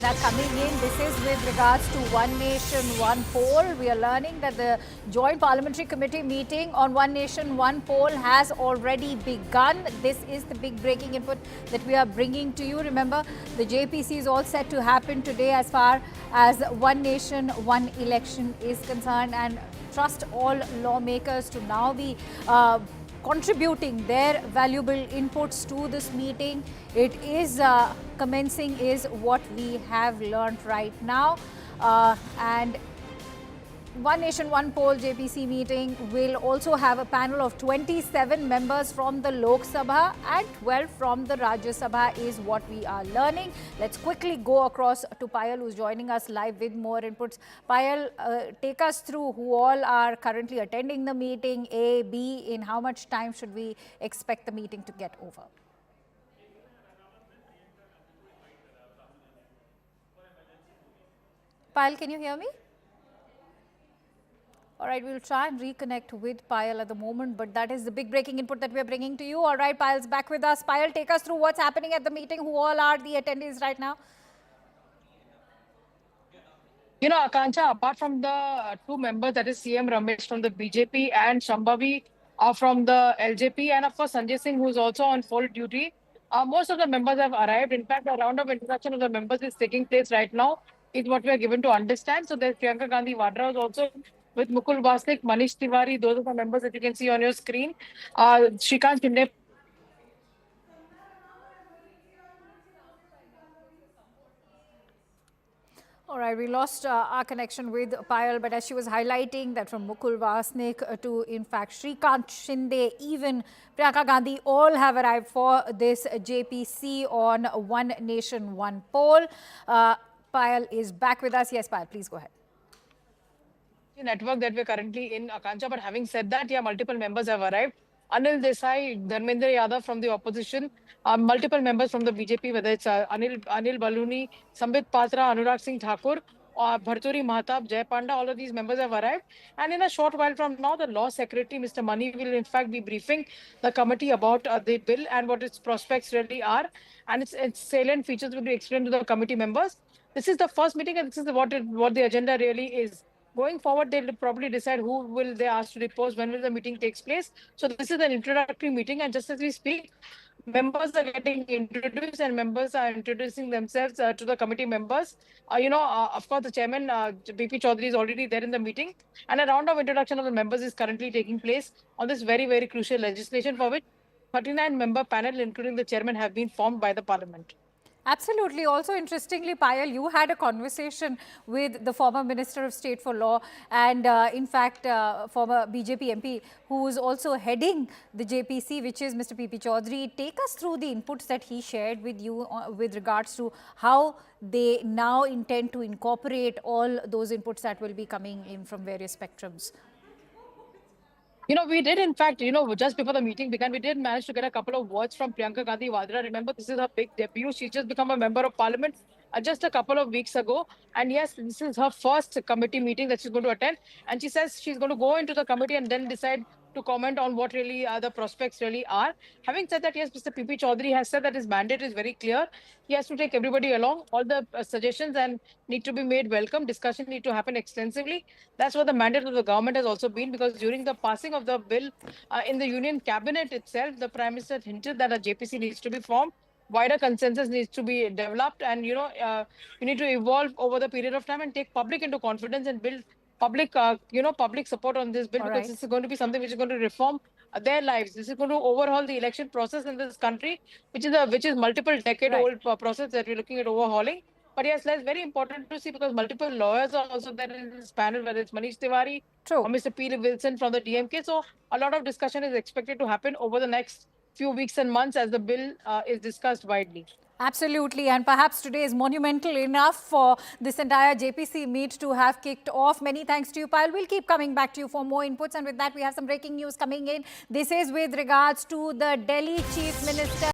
Now coming in, this is with regards to One Nation, One Poll. We are learning that the Joint Parliamentary Committee meeting on One Nation, One Poll has already begun. This is the big breaking input that we are bringing to you. Remember, the JPC is all set to happen today as far as One Nation, One Election is concerned, and trust all lawmakers to now be contributing their valuable inputs to this meeting. It is commencing is what we have learned right now, and One Nation, One Poll JPC meeting will also have a panel of 27 members from the Lok Sabha and 12 from the Rajya Sabha is what we are learning. Let's quickly go across to Payal, who's joining us live with more inputs. Payal, take us through who all are currently attending the meeting, A, B, in how much time should we expect the meeting to get over? Payal, can you hear me? All right, we'll try and reconnect with Payal at the moment, but that is the big breaking input that we're bringing to you. All right, Payal's back with us. Payal, take us through what's happening at the meeting. Who all are the attendees right now? Akanksha, apart from the two members, that is CM Ramesh from the BJP and Shambhavi from the LJP, and of course Sanjay Singh, who is also on full duty, most of the members have arrived. In fact, a round of introduction of the members is taking place right now, is what we are given to understand. So there's Priyanka Gandhi Vadra is also with Mukul Vasnik, Manish Tiwari. Those are the members that you can see on your screen. Shrikant Shinde. All right, we lost our connection with Payal, but as she was highlighting that from Mukul Vasnik to, in fact, Shrikant Shinde, even Priyanka Gandhi, all have arrived for this JPC on One Nation, One Poll. Payal is back with us. Yes, Payal, please go ahead. Network that we're currently in, Akanksha, but having said that, yeah, multiple members have arrived. Anil Desai, Dharmendra Yadav from the opposition, multiple members from the BJP, whether it's Anil Baluni, Sambit Patra, Anurag Singh Thakur, Bharturi Mahatab, Jay Panda, all of these members have arrived. And in a short while from now, the Law Secretary, Mr. Mani, will in fact be briefing the committee about the bill and what its prospects really are. And its salient features will be explained to the committee members. This is the first meeting and this is what the agenda really is. Going forward, they'll probably decide who will they ask to depose, when will the meeting takes place. So this is an introductory meeting, and just as we speak, members are getting introduced and members are introducing themselves to the committee members. Of course, the chairman, BP Chaudhary, is already there in the meeting, and a round of introduction of the members is currently taking place on this very, very crucial legislation for which 39-member panel, including the chairman, have been formed by the parliament. Absolutely. Also, interestingly, Payal, you had a conversation with the former Minister of State for Law and, in fact, former BJP MP, who is also heading the JPC, which is Mr. PP Chaudhary. Take us through the inputs that he shared with you with regards to how they now intend to incorporate all those inputs that will be coming in from various spectrums. We did, in fact, just before the meeting began, we did manage to get a couple of words from Priyanka Gandhi Vadra. Remember, this is her big debut. She's just become a member of parliament just a couple of weeks ago. And yes, this is her first committee meeting that she's going to attend. And she says she's going to go into the committee and then decide to comment on what really the prospects really are. Having said that, yes, Mr. PP Chaudhary has said that his mandate is very clear. He has to take everybody along. All the suggestions and need to be made welcome. Discussion need to happen extensively. That's what the mandate of the government has also been, because during the passing of the bill in the Union Cabinet itself, the Prime Minister hinted that a JPC needs to be formed. Wider consensus needs to be developed, and you need to evolve over the period of time and take public into confidence and build public public support on this bill, because this is going to be something which is going to reform their lives. This is going to overhaul the election process in this country, which is multiple decade old process that we're looking at overhauling. But yes, that's very important to see, because multiple lawyers are also there in this panel, whether it's Manish Tiwari or Mr. P. Wilson from the DMK. So a lot of discussion is expected to happen over the next few weeks and months as the bill is discussed widely. Absolutely, and perhaps today is monumental enough for this entire JPC meet to have kicked off. Many thanks to you, Payal. We'll keep coming back to you for more inputs, and with that we have some breaking news coming in. This is with regards to the Delhi Chief Minister.